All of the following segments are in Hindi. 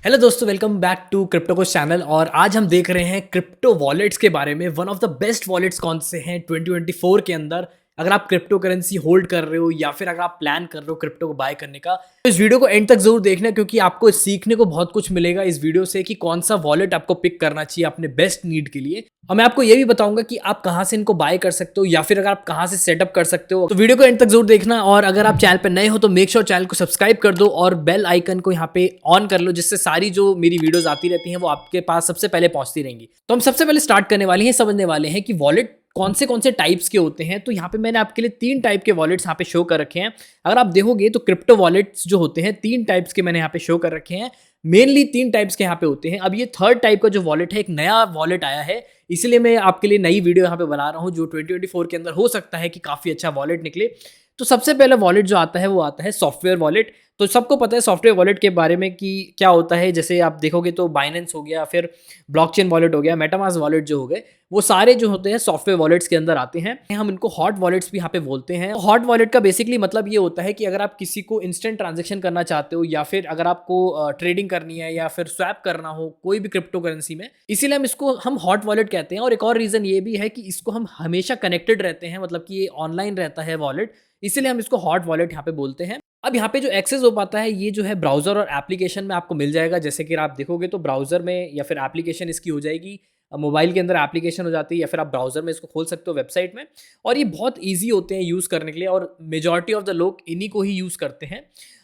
हेलो दोस्तों, वेलकम बैक टू क्रिप्टो को चैनल। और आज हम देख रहे हैं क्रिप्टो वॉलेट्स के बारे में। One of the best wallets कौन से हैं 2024 के अंदर, अगर आप क्रिप्टो करेंसी होल्ड कर रहे हो या फिर अगर आप प्लान कर रहे हो क्रिप्टो को बाय करने का, तो इस वीडियो को एंड तक जरूर देखना, क्योंकि आपको सीखने को बहुत कुछ मिलेगा इस वीडियो से कि कौन सा वॉलेट आपको पिक करना चाहिए अपने बेस्ट नीड के लिए। और मैं आपको ये भी बताऊंगा कि आप कहां से इनको बाय कर सकते हो या फिर अगर आप कहां से सेटअप कर सकते हो। तो वीडियो को एंड तक जरूर देखना। और अगर आप चैनल पर नए हो तो मेक श्योर चैनल को सब्सक्राइब कर दो और बेल आइकन को यहाँ पे ऑन कर लो, जिससे सारी जो मेरी वीडियोस आती रहती हैं वो आपके पास सबसे पहले पहुंचती रहेंगी। तो हम सबसे पहले स्टार्ट करने वाले हैं, समझने वाले हैं कि वॉलेट कौन से टाइप्स के होते हैं। तो यहाँ पे मैंने आपके लिए 3 टाइप के वॉलेट्स यहाँ पे शो कर रखे हैं। अगर आप देखोगे तो क्रिप्टो वॉलेट्स जो होते हैं 3 टाइप्स के मैंने यहाँ पे शो कर रखे हैं। मेनली 3 टाइप्स के यहाँ पे होते हैं। अब ये थर्ड टाइप का जो वॉलेट है, एक नया वॉलेट आया है, इसलिए मैं आपके लिए नई वीडियो यहाँ पे बना रहा हूँ, जो 2024 के अंदर हो सकता है कि काफ़ी अच्छा वॉलेट निकले। तो सबसे पहला वॉलेट जो आता है वो आता है सॉफ्टवेयर वॉलेट। तो सबको पता है सॉफ्टवेयर वॉलेट के बारे में कि क्या होता है। जैसे आप देखोगे तो बाइनेंस हो गया, फिर ब्लॉकचेन वॉलेट हो गया, मेटामास्क वॉलेट जो हो गए, वो सारे जो होते हैं सॉफ्टवेयर वॉलेट्स के अंदर आते हैं। हम इनको हॉट वॉलेट्स भी यहाँ पे बोलते हैं। हॉट वॉलेट का बेसिकली मतलब ये होता है कि अगर आप किसी को इंस्टेंट ट्रांजेक्शन करना चाहते हो या फिर अगर आपको ट्रेडिंग करनी है या फिर स्वैप करना हो कोई भी क्रिप्टो करेंसी में, इसीलिए हम हॉट वॉलेट कहते हैं। और एक और रीजन ये भी है कि इसको हम हमेशा कनेक्टेड रहते हैं, मतलब कि ये ऑनलाइन रहता है वॉलेट, इसीलिए हम इसको हॉट वॉलेट यहाँ पे बोलते हैं। अब यहाँ पे जो एक्सेस हो पाता है ये जो है ब्राउजर और एप्लीकेशन में आपको मिल जाएगा। जैसे कि आप देखोगे तो ब्राउजर में या फिर एप्लीकेशन इसकी हो जाएगी, मोबाइल के अंदर एप्लीकेशन हो जाती है, या फिर आप ब्राउजर में इसको खोल सकते हो वेबसाइट में। और ये बहुत ईजी होते हैं यूज़ करने के लिए, और मेजॉरिटी ऑफ द लोग इन्हीं को ही यूज़ करते हैं।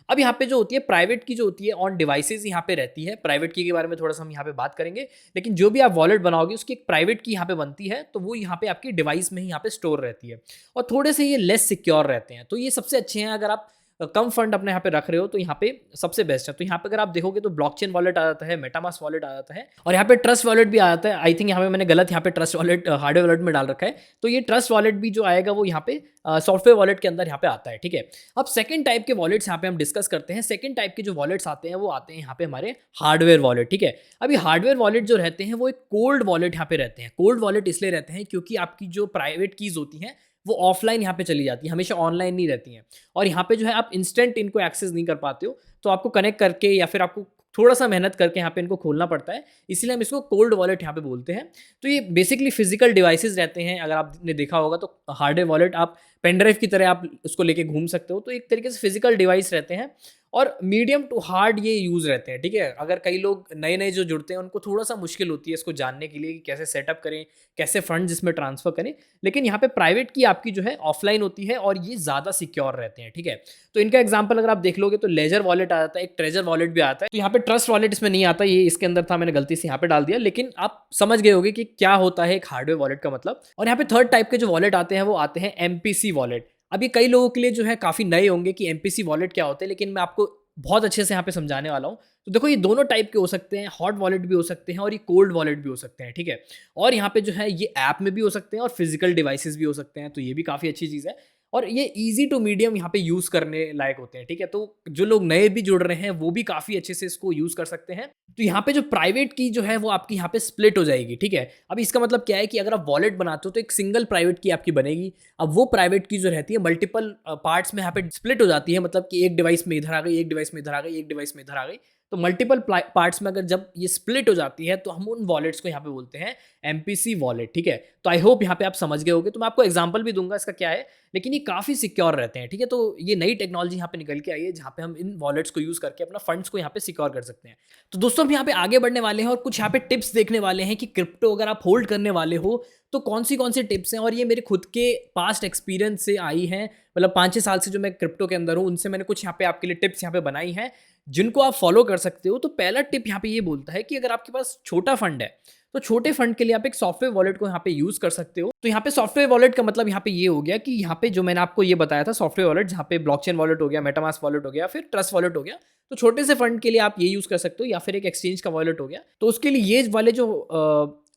अब यहाँ पे जो होती है प्राइवेट की, जो होती है ऑन डिवाइसेस यहाँ पे रहती है। प्राइवेट की के बारे में थोड़ा सा हम यहाँ पे बात करेंगे, लेकिन जो भी आप वॉलेट बनाओगे उसकी एक प्राइवेट की यहाँ पे बनती है, तो वो यहाँ पे आपकी डिवाइस में ही यहाँ पे स्टोर रहती है। और थोड़े से ये लेस सिक्योर रहते हैं, तो ये सबसे अच्छे हैं अगर आप कम फंड अपने यहाँ पे रख रहे हो, तो यहाँ पे सबसे बेस्ट है। तो यहाँ पे अगर आप देखोगे तो ब्लॉकचेन वॉलेट आ जाता है, मेटामास्क वॉलेट आ जाता है, और यहाँ पे ट्रस्ट वॉलेट भी आ जाता है। आई थिंक यहाँ पे मैंने गलत यहाँ पे ट्रस्ट वॉलेट हार्डवेयर वॉलेट में डाल रखा है। तो ये ट्रस्ट वॉलेट भी जो आएगा वो यहाँ पे सॉफ्टवेयर वॉलेट के अंदर यहाँ पे आता है, ठीक है। अब सेकंड टाइप के वॉलेट्स यहाँ पे हम डिस्कस करते हैं। सेकंड टाइप के जो वॉलेट्स आते हैं वो आते हैं यहाँ पे हमारे हार्डवेयर वॉलेट, ठीक है। अभी हार्डवेयर वॉलेट जो रहते हैं वो एक कोल्ड वॉलेट यहाँ पे रहते हैं। कोल्ड वॉलेट इसलिए रहते हैं क्योंकि आपकी जो प्राइवेट कीज होती हैं वो ऑफलाइन यहाँ पे चली जाती है, हमेशा ऑनलाइन नहीं रहती हैं। और यहाँ पे जो है आप इंस्टेंट इनको एक्सेस नहीं कर पाते हो, तो आपको कनेक्ट करके या फिर आपको थोड़ा सा मेहनत करके यहाँ पे इनको खोलना पड़ता है, इसलिए हम इसको कोल्ड वॉलेट यहाँ पे बोलते हैं। तो ये बेसिकली फिजिकल डिवाइसेस रहते हैं। अगर आपने देखा होगा तो हार्डवेयर वॉलेट आप पेनड्राइव की तरह आप उसको लेके घूम सकते हो, तो एक तरीके से फिजिकल डिवाइस रहते हैं। और मीडियम टू हार्ड ये यूज़ रहते हैं, ठीक है। अगर कई लोग नए नए जो जुड़ते हैं उनको थोड़ा सा मुश्किल होती है इसको जानने के लिए कि कैसे सेटअप करें, कैसे फंड जिसमें ट्रांसफर करें। लेकिन यहाँ पे प्राइवेट की आपकी जो है ऑफलाइन होती है और ये ज़्यादा सिक्योर रहते हैं, ठीक है। तो इनका एग्जांपल अगर आप देख लोगे तो लेजर वॉलेट आ जाता है, एक ट्रेजर वॉलेट भी आता है। तो यहाँ पे ट्रस्ट वॉलेट इसमें नहीं आता, ये इसके अंदर था, मैंने गलती से यहाँ पे डाल दिया, लेकिन आप समझ गए होगे कि क्या होता है एक हार्डवेयर वॉलेट का मतलब। और यहाँ पे थर्ड टाइप के जो वॉलेट आते हैं वो आते हैं एमपीसी वॉलेट। अभी कई लोगों के लिए जो है काफ़ी नए होंगे कि एमपीसी वॉलेट क्या होते हैं, लेकिन मैं आपको बहुत अच्छे से यहाँ पे समझाने वाला हूँ। तो देखो, ये दोनों टाइप के हो सकते हैं, हॉट वॉलेट भी हो सकते हैं और ये कोल्ड वॉलेट भी हो सकते हैं, ठीक है। और यहाँ पे जो है ये ऐप में भी हो सकते हैं और फिजिकल डिवाइसेस भी हो सकते हैं, तो ये भी काफ़ी अच्छी चीज़ है। और ये इजी टू मीडियम यहाँ पे यूज़ करने लायक होते हैं, ठीक है। तो जो लोग नए भी जुड़ रहे हैं वो भी काफ़ी अच्छे से इसको यूज़ कर सकते हैं। तो यहाँ पे जो प्राइवेट की जो है वो आपकी यहाँ पे स्प्लिट हो जाएगी, ठीक है। अब इसका मतलब क्या है कि अगर आप वॉलेट बनाते हो तो एक सिंगल प्राइवेट की आपकी बनेगी। अब वो प्राइवेट की जो रहती है मल्टीपल पार्ट्स में यहाँ पे स्प्लिट हो जाती है, मतलब कि एक डिवाइस में इधर आ गई, एक डिवाइस में इधर आ गई, एक डिवाइस में इधर आ गई। तो मल्टीपल पार्ट्स में अगर जब ये स्प्लिट हो जाती है तो हम उन वॉलेट्स को यहाँ पे बोलते हैं एमपीसी वॉलेट, ठीक है। तो आई होप यहाँ पे आप समझ गए होगे। तो मैं आपको एग्जांपल भी दूंगा इसका क्या है, लेकिन ये काफ़ी सिक्योर रहते हैं, ठीक है। तो ये नई टेक्नोलॉजी यहाँ पे निकल के आई है जहाँ पे हम इन वॉलेट्स को यूज़ करके अपना फंड्स को यहाँ पे सिक्योर कर सकते हैं। तो दोस्तों, हम यहाँ पे आगे बढ़ने वाले हैं और कुछ यहाँ पे टिप्स देखने वाले हैं कि क्रिप्टो अगर आप होल्ड करने वाले हो तो कौन सी टिप्स हैं। और ये मेरे खुद के पास्ट एक्सपीरियंस से आई हैं, मतलब 5-6 साल से जो मैं क्रिप्टो के अंदर हूँ उनसे मैंने कुछ यहाँ पे आपके लिए टिप्स यहाँ पे बनाई हैं जिनको आप फॉलो कर सकते हो। तो पहला टिप यहाँ पे ये बोलता है कि अगर आपके पास छोटा फंड है तो छोटे फंड के लिए आप एक सॉफ्टवेयर वॉलेट को यहाँ पे यूज कर सकते हो। तो यहाँ पे सॉफ्टवेयर वॉलेट का मतलब यहाँ पे ये हो गया कि यहाँ पे जो मैंने आपको ये बताया था सॉफ्टवेयर वॉलेट, जहाँ पे ब्लॉकचेन वॉलेट हो गया, मेटामास्क वॉलेट हो गया, फिर ट्रस्ट वॉलेट हो गया। तो छोटे से फंड के लिए आप ये यूज कर सकते हो, या फिर एक एक्सचेंज का वॉलेट हो गया। तो उसके लिए ये वाले जो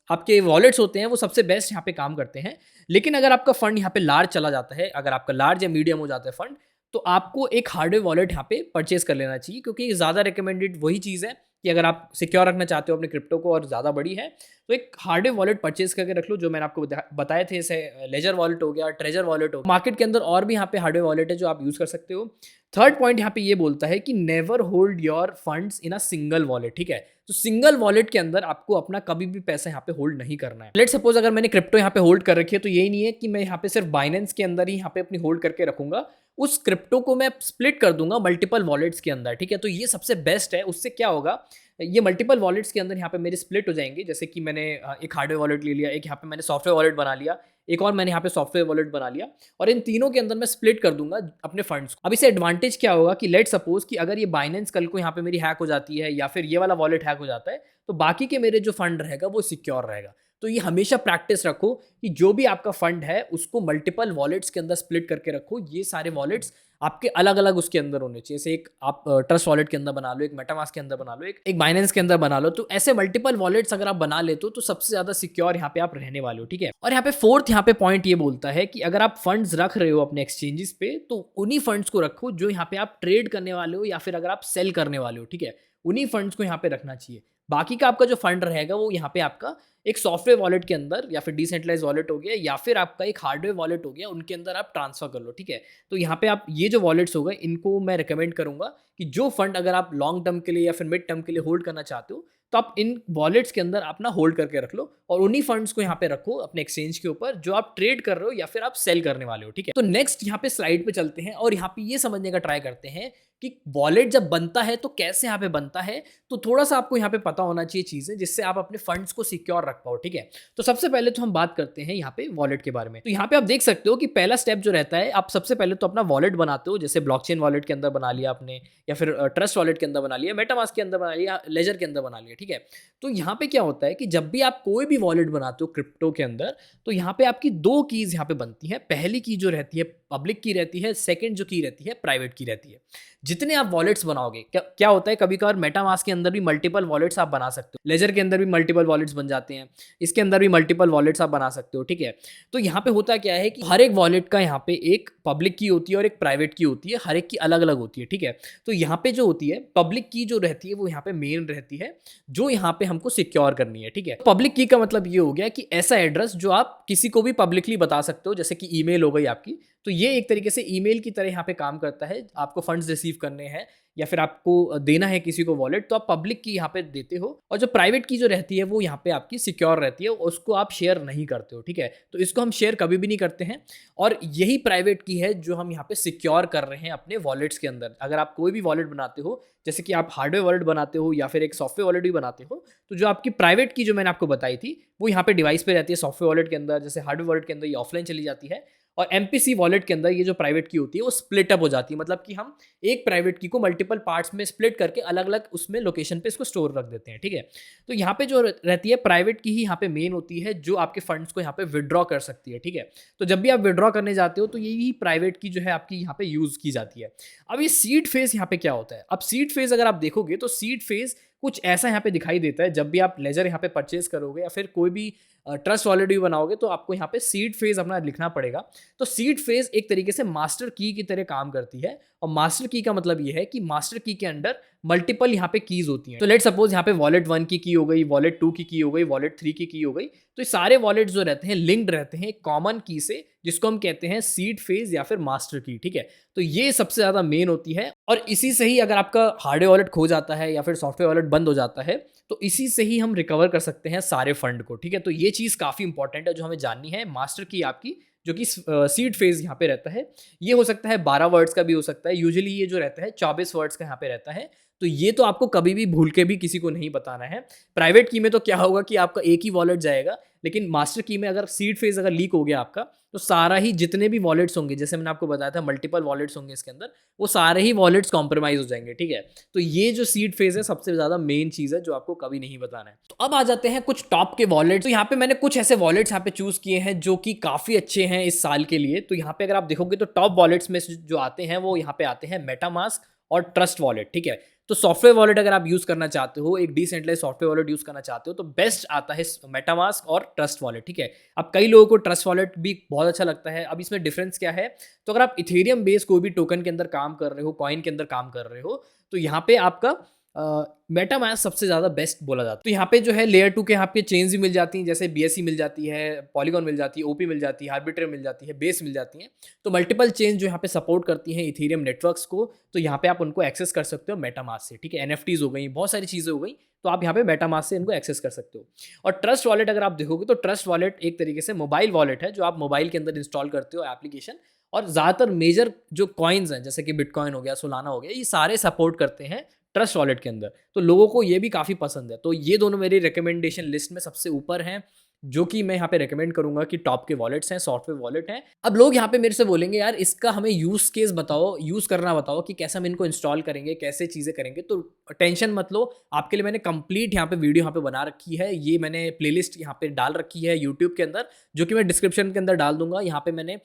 आपके वॉलेट्स होते हैं वो सबसे बेस्ट यहाँ पे काम करते हैं। लेकिन अगर आपका फंड यहाँ पे लार्ज चला जाता है, अगर आपका लार्ज या मीडियम हो जाता है फंड, तो आपको एक हार्डवेयर वॉलेट यहाँ पे परचेज कर लेना चाहिए, क्योंकि ज़्यादा रिकमेंडेड वही चीज़ है कि अगर आप सिक्योर रखना चाहते हो अपने क्रिप्टो को और ज़्यादा बड़ी है तो एक हार्डवेयर वॉलेट परचेज करके रख लो, जो मैंने आपको बताए थे। जैसे लेजर वॉलेट हो गया, ट्रेजर वॉलेट हो गया। मार्केट के अंदर और भी यहाँ पे हार्डवेयर वॉलेट है जो आप यूज़ कर सकते हो। थर्ड पॉइंट यहाँ पे ये बोलता है कि never hold your funds in a single wallet, ठीक है। तो सिंगल वॉलेट के अंदर आपको अपना कभी भी पैसा यहाँ पे होल्ड नहीं करना है। लेट सपोज अगर मैंने क्रिप्टो यहाँ पे होल्ड कर रखी है, तो यही नहीं है कि मैं यहाँ पे सिर्फ बाइनेंस के अंदर ही यहाँ पे अपनी होल्ड करके रखूंगा, उस क्रिप्टो को मैं स्प्लिट कर दूंगा मल्टीपल वॉलेट्स के अंदर, ठीक है। तो ये सबसे बेस्ट है। उससे क्या होगा, ये मल्टीपल वॉलेट्स के अंदर यहाँ पे मेरे स्प्लिट हो जाएंगे। जैसे कि मैंने एक हार्डवेयर वॉलेट ले लिया, एक यहाँ पे मैंने सॉफ्टवेयर वॉलेट बना लिया, एक और मैंने यहाँ पे सॉफ्टवेयर वॉलेट बना लिया, और इन तीनों के अंदर मैं स्प्लिट कर दूंगा अपने फंड्स को। अब इसे एडवांटेज क्या होगा कि लेट सपोज कि अगर ये बाइनेंस कल को यहाँ पे मेरी हैक हो जाती है या फिर ये वाला वॉलेट हैक हो जाता है, तो बाकी के मेरे जो फंड रहेगा वो सिक्योर रहेगा। तो ये हमेशा प्रैक्टिस रखो कि जो भी आपका फंड है उसको मल्टीपल वॉलेट्स के अंदर स्प्लिट करके रखो। ये सारे वॉलेट्स आपके अलग अलग उसके अंदर होने चाहिए। जैसे एक आप ट्रस्ट वॉलेट के अंदर बना लो, एक मेटामास्क के अंदर बना लो, एक बाइनेंस के अंदर बना लो। तो ऐसे मल्टीपल वॉलेट्स अगर आप बना लेते हो तो सबसे ज्यादा सिक्योर यहाँ पे आप रहने वाले हो, ठीक है। और यहाँ पे फोर्थ यहाँ पे पॉइंट ये बोलता है कि अगर आप फंड्स रख रहे हो अपने एक्सचेंजेस पे, तो उन्हीं फंड्स को रखो जो यहाँ पे आप ट्रेड करने वाले हो या फिर अगर आप सेल करने वाले हो, ठीक है। उन्हीं फंड्स को यहाँ पे रखना चाहिए। बाकी का आपका जो फंड रहेगा वो यहाँ पे आपका एक सॉफ्टवेयर वॉलेट के अंदर या फिर डिसेंट्रलाइज वॉलेट हो गया या फिर आपका एक हार्डवेयर वॉलेट हो गया, उनके अंदर आप ट्रांसफर कर लो, ठीक है। तो यहाँ पे आप ये जो वॉलेट्स हो गए, इनको मैं रिकमेंड करूंगा कि जो फंड अगर आप लॉन्ग टर्म के लिए या फिर मिड टर्म के लिए होल्ड करना चाहते हो, तो आप इन वॉलेट्स के अंदर अपना होल्ड करके रख लो और उन्हीं फंड्स को यहाँ पे रखो अपने एक्सचेंज के ऊपर जो आप ट्रेड कर रहे हो या फिर आप सेल करने वाले हो, ठीक है। तो नेक्स्ट यहाँ पे स्लाइड पे चलते हैं और यहाँ पे ये समझने का ट्राई करते हैं कि वॉलेट जब बनता है तो कैसे यहाँ पे बनता है। तो थोड़ा सा आपको यहाँ पे पता होना चाहिए चीजें, जिससे आप अपने फंड्स को सिक्योर रख पाओ, ठीक है। तो सबसे पहले तो हम बात करते हैं यहाँ पे वॉलेट के बारे में। तो यहाँ पे आप देख सकते हो कि पहला स्टेप जो रहता है, आप सबसे पहले तो अपना वॉलेट बनाते हो। जैसे ब्लॉकचेन वॉलेट के अंदर बना लिया आपने, या फिर ट्रस्ट वॉलेट के अंदर बना लिया, मेटामास्क के अंदर बना लिया, लेजर के अंदर बना लिया, ठीक है। तो यहाँ पे क्या होता है कि जब भी आप कोई भी वॉलेट बनाते हो क्रिप्टो के अंदर, तो यहाँ पे आपकी दो कीज यहाँ पे बनती है। पहली की जो रहती है पब्लिक की रहती है, सेकंड जो की रहती है प्राइवेट की रहती है। जितने आप वॉलेट्स बनाओगे, क्या होता है, कभी कभार मेटामास्क के अंदर भी मल्टीपल वॉलेट्स आप बना सकते हो, लेजर के अंदर भी मल्टीपल वॉलेट्स बन जाते हैं, इसके अंदर भी मल्टीपल वॉलेट्स आप बना सकते हो, ठीक है। तो यहाँ पे होता क्या है कि हर एक वॉलेट का यहाँ पे एक पब्लिक की होती है और एक प्राइवेट की होती है, हर एक की अलग अलग होती है, ठीक है। तो यहाँ पे जो होती है पब्लिक की जो रहती है वो यहाँ पे मेन रहती है, जो यहाँ पे हमको सिक्योर करनी है, ठीक है। पब्लिक की का मतलब ये हो गया कि ऐसा एड्रेस जो आप किसी को भी पब्लिकली बता सकते हो, जैसे कि ईमेल हो गई आपकी। तो ये एक तरीके से ईमेल की तरह यहाँ पे काम करता है। आपको फंड्स रिसीव करने हैं या फिर आपको देना है किसी को वॉलेट, तो आप पब्लिक की यहाँ पे देते हो, और जो प्राइवेट की जो रहती है वो यहाँ पे आपकी सिक्योर रहती है, उसको आप शेयर नहीं करते हो, ठीक है। तो इसको हम शेयर कभी भी नहीं करते हैं, और यही प्राइवेट की है जो हम यहाँ पे सिक्योर कर रहे हैं अपने वॉलेट्स के अंदर। अगर आप कोई भी वॉलेट बनाते हो, जैसे कि आप हार्डवेयर वॉलेट बनाते हो या फिर एक सॉफ्टवेयर वॉलेट भी बनाते हो, तो जो आपकी प्राइवेट की जो मैंने आपको बताई थी वो यहाँ पे डिवाइस पे रहती है सॉफ्टवेयर वॉलेट के अंदर। जैसे हार्डवेयर वॉलेट के अंदर ये ऑफलाइन चली जाती है, और एमपीसी वॉलेट के अंदर ये जो प्राइवेट की होती है वो स्प्लिट अप हो जाती है। मतलब कि हम एक प्राइवेट की को मल्टीपल पार्ट्स में स्प्लिट करके अलग अलग उसमें लोकेशन पे इसको स्टोर रख देते हैं, ठीक है। तो यहाँ पे जो रहती है प्राइवेट की ही यहाँ पे मेन होती है, जो आपके फंड्स को यहाँ पे विड्रॉ कर सकती है, ठीक है। तो जब भी आप विड्रॉ करने जाते हो तो यही प्राइवेट की जो है आपकी यहाँ पे यूज की जाती है। अब ये सीड फेज यहाँ पे क्या होता है, अब सीड फेज अगर आप देखोगे तो सीड फेज कुछ ऐसा यहाँ पे दिखाई देता है। जब भी आप लेजर यहाँ पे परचेज करोगे या फिर कोई भी ट्रस्ट वॉलेट भी बनाओगे, तो आपको यहाँ पे सीड फेज अपना लिखना पड़ेगा। तो सीड फेज एक तरीके से मास्टर की की तरह काम करती है, और मास्टर की का मतलब ये है कि मास्टर की के अंडर मल्टीपल यहाँ पे कीज होती हैं। तो लेट सपोज यहाँ पे वॉलेट 1 की की हो गई, वॉलेट 2 की हो गई, वॉलेट 3 की हो गई। तो ये सारे वॉलेट जो रहते हैं लिंक्ड रहते हैं कॉमन की से, जिसको हम कहते हैं सीड फेज या फिर मास्टर की, ठीक है। तो ये सबसे ज्यादा मेन होती है, और इसी से ही अगर आपका हार्डवेयर वॉलेट खो जाता है या फिर सॉफ्टवेयर वॉलेट बंद हो जाता है, तो इसी से ही हम रिकवर कर सकते हैं सारे फंड को, ठीक है। तो ये चीज काफी इंपॉर्टेंट है जो हमें जाननी है। मास्टर की आपकी जो कि सीड फेज यहाँ पे रहता है, ये हो सकता है 12 वर्ड्स का भी हो सकता है, यूजुअली ये जो रहता है 24 वर्ड्स का यहाँ पे रहता है। तो ये तो आपको कभी भी भूल के भी किसी को नहीं बताना है। प्राइवेट की में तो क्या होगा कि आपका एक ही वॉलेट जाएगा, लेकिन मास्टर की में अगर सीड फेज अगर लीक हो गया आपका, तो सारा ही जितने भी वॉलेट्स होंगे, जैसे मैंने आपको बताया था मल्टीपल वॉलेट्स होंगे इसके अंदर, वो सारे ही वॉलेट्स कॉम्प्रोमाइज हो जाएंगे, ठीक है। तो ये जो सीड फेज है सबसे ज्यादा मेन चीज है जो आपको कभी नहीं बताना है। तो अब आ जाते हैं कुछ टॉप के वॉलेट्स। तो यहाँ पे मैंने कुछ ऐसे वॉलेट्स यहाँ पे चूज किए हैं जो कि काफी अच्छे हैं इस साल के लिए। तो यहाँ पे अगर आप देखोगे तो टॉप वॉलेट्स में जो आते हैं वो यहाँ पे आते हैं मेटामास्क और ट्रस्ट वॉलेट, ठीक है। तो सॉफ्टवेयर वॉलेट अगर आप यूज करना चाहते हो, एक डिसेंट्रलाइज सॉफ्टवेयर वॉलेट यूज करना चाहते हो, तो बेस्ट आता है मेटामास्क और ट्रस्ट वॉलेट, ठीक है। अब कई लोगों को ट्रस्ट वॉलेट भी बहुत अच्छा लगता है। अब इसमें डिफरेंस क्या है, तो अगर आप इथेरियम बेस्ड कोई भी टोकन के अंदर काम कर रहे हो, कॉइन के अंदर काम कर रहे हो, तो यहाँ पे आपका मेटामास्क सबसे ज़्यादा बेस्ट बोला जाता है। तो यहाँ पे जो है लेयर 2 के यहाँ पे चेन्स भी मिल जाती हैं, जैसे बीएससी मिल जाती है, पॉलीगॉन मिल जाती है, ओपी मिल जाती है, आर्बिट्रर मिल जाती है, बेस मिल जाती हैं। तो मल्टीपल चेन जो यहाँ पे सपोर्ट करती हैं इथेरियम नेटवर्क्स को, तो यहाँ पे आप उनको एक्सेस कर सकते हो मेटामास्क से, ठीक है। एनएफटीज हो गई, बहुत सारी चीज़ें हो गई, तो आप यहाँ पे मेटामास्क से इनको एक्सेस कर सकते हो। और ट्रस्ट वॉलेट अगर आप देखोगे तो ट्रस्ट वॉलेट एक तरीके से मोबाइल वॉलेट है, जो आप मोबाइल के अंदर इंस्टॉल करते हो एप्लीकेशन। और ज़्यादातर मेजर जो कॉइन्स हैं, जैसे कि बिटकॉइन हो गया, सोलाना हो गया, ये सारे सपोर्ट करते हैं ट्रस्ट वॉलेट के अंदर। तो लोगों को ये भी काफ़ी पसंद है। तो ये दोनों मेरी रिकमेंडेशन लिस्ट में सबसे ऊपर हैं, जो कि मैं यहाँ पे रिकमेंड करूँगा कि टॉप के वॉलेट्स हैं, सॉफ्टवेयर वॉलेट हैं। अब लोग यहाँ पे मेरे से बोलेंगे यार इसका हमें यूज़ केस बताओ, यूज़ करना बताओ कि कैसे हम इनको इंस्टॉल करेंगे, कैसे चीज़ें करेंगे। तो टेंशन मत लो, आपके लिए मैंने कंप्लीट यहाँ पे वीडियो यहाँ पे बना रखी है। ये मैंने प्लेलिस्ट यहाँ पे डाल रखी है यूट्यूब के अंदर, जो कि मैं डिस्क्रिप्शन के अंदर डाल दूंगा। यहाँ पे मैंने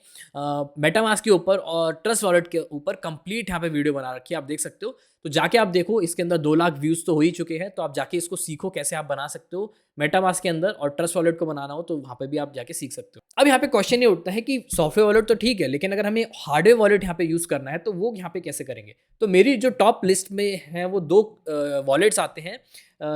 मेटामास्क के ऊपर और ट्रस्ट वॉलेट के ऊपर कंप्लीट यहाँ पे वीडियो बना रखी है, आप देख सकते हो। तो जाके आप देखो, इसके अंदर 2 लाख व्यूज़ तो हो ही चुके हैं। तो आप जाके इसको सीखो कैसे आप बना सकते हो मेटामास्क के अंदर, और ट्रस्ट वॉलेट को बनाना हो तो वहाँ पे भी आप जाके सीख सकते हो। अब यहाँ पे क्वेश्चन ये उठता है कि सॉफ्टवेयर वॉलेट तो ठीक है, लेकिन अगर हमें हार्डवेयर वॉलेट यहाँ पे यूज़ करना है तो वो यहाँ पे कैसे करेंगे। तो मेरी जो टॉप लिस्ट में है वो 2 वॉलेट्स आते हैं।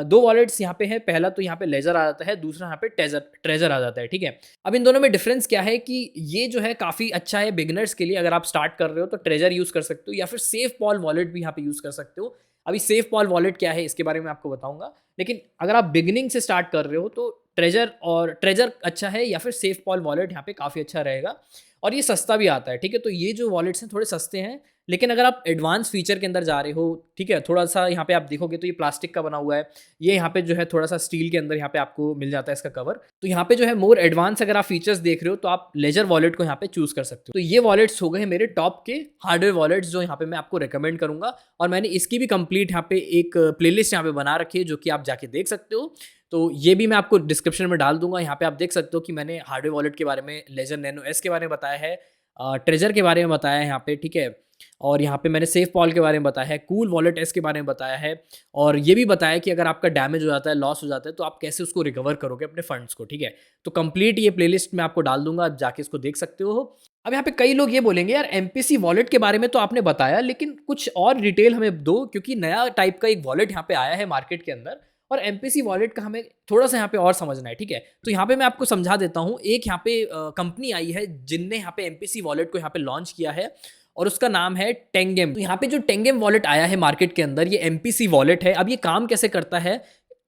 2 वॉलेट्स यहाँ पे हैं। पहला तो यहाँ पे लेजर आ जाता है, दूसरा यहाँ पे ट्रेजर आ जाता है, ठीक है। अब इन दोनों में डिफरेंस क्या है कि ये जो है काफ़ी अच्छा है बिगिनर्स के लिए। अगर आप स्टार्ट कर रहे हो तो ट्रेजर यूज़ कर सकते हो, या फिर सेफ पॉल वॉलेट भी यहाँ पे यूज़ कर सकते हो। अभी सेफ पॉल वॉलेट क्या है इसके बारे में आपको बताऊंगा, लेकिन अगर आप बिगिनिंग से स्टार्ट कर रहे हो तो ट्रेजर अच्छा है, या फिर सेफ पॉल वॉलेट यहाँ पे काफ़ी अच्छा रहेगा। और ये सस्ता भी आता है, ठीक है। तो ये जो वॉलेट्स हैं थोड़े सस्ते हैं, लेकिन अगर आप एडवांस फीचर के अंदर जा रहे हो, ठीक है, थोड़ा सा यहाँ पे आप देखोगे तो ये प्लास्टिक का बना हुआ है। ये यहाँ पे जो है थोड़ा सा स्टील के अंदर यहाँ पे आपको मिल जाता है इसका कवर। तो यहाँ पे जो है मोर एडवांस अगर आप फीचर्स देख रहे हो तो आप लेजर वॉलेट को यहाँ पे चूज कर सकते हो। तो ये वॉलेट्स हो गए मेरे टॉप के हार्डवेयर वॉलेट्स, जो यहाँ पे मैं आपको रिकमेंड करूंगा। और मैंने इसकी भी कंप्लीट यहाँ पे एक प्लेलिस्ट यहाँ पे बना रखी है, जो कि आप जाके देख सकते हो। तो ये भी मैं आपको डिस्क्रिप्शन में डाल दूंगा। यहाँ पे आप देख सकते हो कि मैंने हार्डवेयर वॉलेट के बारे में, लेजर नैनो एस के बारे में बताया है, ट्रेजर के बारे में बताया है यहाँ पे, ठीक है। और यहाँ पे मैंने सेफ पॉल के बारे में बताया है, कूल वॉलेट एस के बारे में बताया है, और ये भी बताया कि अगर आपका डैमेज हो जाता है, लॉस हो जाता है, तो आप कैसे उसको रिकवर करोगे अपने फंड्स को, ठीक है। तो कंप्लीट ये प्लेलिस्ट मैं आपको डाल दूंगा, आप जाके इसको देख सकते हो। अब यहाँ पे कई लोग ये बोलेंगे यार एमपीसी वॉलेट के बारे में तो आपने बताया, लेकिन कुछ और डिटेल हमें दो, क्योंकि नया टाइप का एक वॉलेट यहाँ पे आया है मार्केट के अंदर, और एमपीसी वॉलेट का हमें थोड़ा सा यहाँ पे और समझना है, ठीक है। तो यहाँ पे मैं आपको समझा देता हूँ। एक यहाँ पे कंपनी आई है जिनने यहाँ पे एमपीसी वॉलेट को यहाँ पे लॉन्च किया है, और उसका नाम है टेंगेम। तो यहाँ पे जो टेंगेम वॉलेट आया है मार्केट के अंदर, ये एमपीसी वॉलेट है। अब ये काम कैसे करता है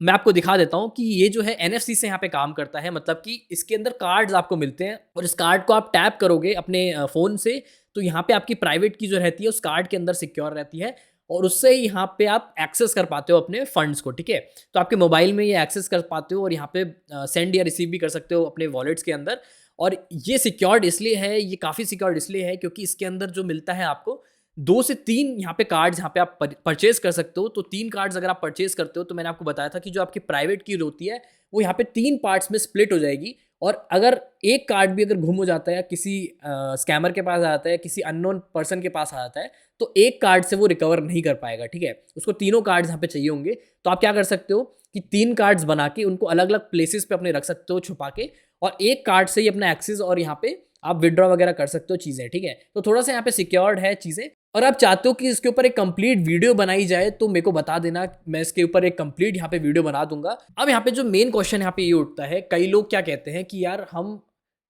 मैं आपको दिखा देता हूँ कि ये जो है एनएफसी से यहाँ पे काम करता है। मतलब कि इसके अंदर कार्ड्स आपको मिलते हैं, और इस कार्ड को आप टैप करोगे अपने फ़ोन से, तो यहाँ पे आपकी प्राइवेट की जो रहती है उस कार्ड के अंदर सिक्योर रहती है, और उससे यहाँ पे आप एक्सेस कर पाते हो अपने फंड्स को, ठीक है। तो आपके मोबाइल में ये एक्सेस कर पाते हो, और यहाँ पे सेंड या रिसीव भी कर सकते हो अपने वॉलेट्स के अंदर। और ये सिक्योर्ड इसलिए है, ये काफ़ी सिक्योर्ड इसलिए है क्योंकि इसके अंदर जो मिलता है आपको 2 से 3 यहाँ पे कार्ड्स यहाँ पे आप परचेज कर सकते हो। तो 3 कार्ड्स अगर आप परचेज करते हो, तो मैंने आपको बताया था कि जो आपकी प्राइवेट की होती है वो यहाँ पे 3 पार्ट्स में स्प्लिट हो जाएगी। और अगर एक कार्ड भी अगर गुम हो जाता है, किसी स्कैमर के पास आ जाता है, किसी अननोन पर्सन के पास आ जाता है, तो एक कार्ड से वो रिकवर नहीं कर पाएगा, ठीक है। उसको तीनों कार्ड्स यहाँ पे चाहिए होंगे। तो आप क्या कर सकते हो कि 3 कार्ड्स बना के उनको अलग अलग प्लेसेस पे अपने रख सकते हो छुपा के, और एक कार्ड से ही अपना एक्सेस और यहाँ पे आप विड्रॉ वगैरह कर सकते हो चीज़ें, ठीक है। तो थोड़ा सा यहाँ पे सिक्योर्ड है चीज़ें। और आप चाहते हो कि इसके ऊपर एक कंप्लीट वीडियो बनाई जाए, तो मेरे को बता देना, मैं इसके ऊपर एक कंप्लीट यहाँ पे वीडियो बना दूंगा। अब यहाँ पे जो मेन क्वेश्चन यहाँ पे ये उठता है, कई लोग क्या कहते हैं कि यार हम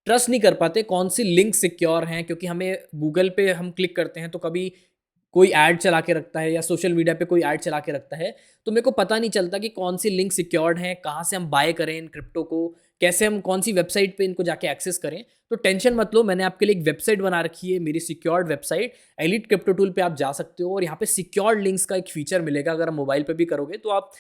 ट्रस्ट नहीं कर पाते कौन सी लिंक सिक्योर हैं, क्योंकि हमें गूगल पे हम क्लिक करते हैं तो कभी कोई ऐड चला के रखता है, या सोशल मीडिया पे कोई ऐड चला के रखता है, तो मेरे को पता नहीं चलता कि कौन सी लिंक सिक्योर्ड है, कहाँ से हम बाय करें इन क्रिप्टो को, कैसे हम कौन सी वेबसाइट पे इनको जाके एक्सेस करें। तो टेंशन मत लो, मैंने आपके लिए एक वेबसाइट बना रखी है, मेरी secured website elite crypto tool पे आप जा सकते हो, और यहाँ पे सिक्योर्ड लिंक्स का एक फीचर मिलेगा। अगर आप मोबाइल पे भी करोगे तो आप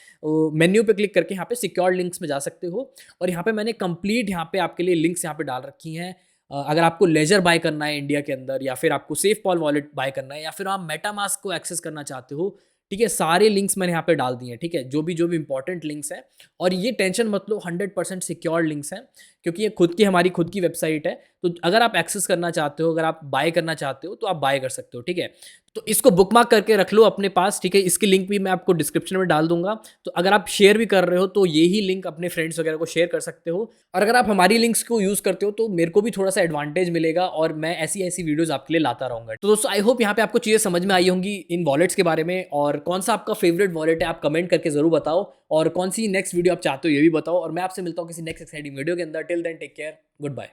मेन्यू पे क्लिक करके यहाँ पे सिक्योर्ड लिंक्स में जा सकते हो, और यहाँ पे मैंने कंप्लीट यहाँ पे आपके लिए लिंक्स यहाँ पे डाल रखी हैं। अगर आपको लेजर बाय करना है इंडिया के अंदर, या फिर आपको सेफ पॉल वॉलेट बाय करना है, या फिर आप मेटामास्क को एक्सेस करना चाहते हो, ठीक है, सारे लिंक्स मैंने यहाँ पे डाल दिए हैं, ठीक है, जो भी इंपॉर्टेंट लिंक्स हैं। और ये टेंशन मत लो, 100% सिक्योर लिंक्स हैं, क्योंकि ये हमारी खुद की वेबसाइट है। तो अगर आप एक्सेस करना चाहते हो, अगर आप बाय करना चाहते हो, तो आप बाय कर सकते हो, ठीक है। तो इसको बुकमार्क करके रख लो अपने पास, ठीक है। इसकी लिंक भी मैं आपको डिस्क्रिप्शन में डाल दूंगा। तो अगर आप शेयर भी कर रहे हो तो यही लिंक अपने फ्रेंड्स वगैरह को शेयर कर सकते हो। और अगर आप हमारी लिंक्स को यूज़ करते हो तो मेरे को भी थोड़ा सा एडवांटेज मिलेगा और मैं ऐसी ऐसी वीडियोस आपके लिए लाता रहूंगा। तो दोस्तों आई होप यहाँ पे आपको चीज़ें समझ में आई होंगी इन वॉलेट्स के बारे में, और कौन सा आपका फेवरेट वॉलेट है आप कमेंट करके जरूर बताओ, और कौन सी नेक्स्ट वीडियो आप चाहते हो ये भी बताओ। और मैं आपसे मिलता हूँ किसी नेक्स्ट एक्साइटिंग वीडियो के अंदर। Till then take care, good bye.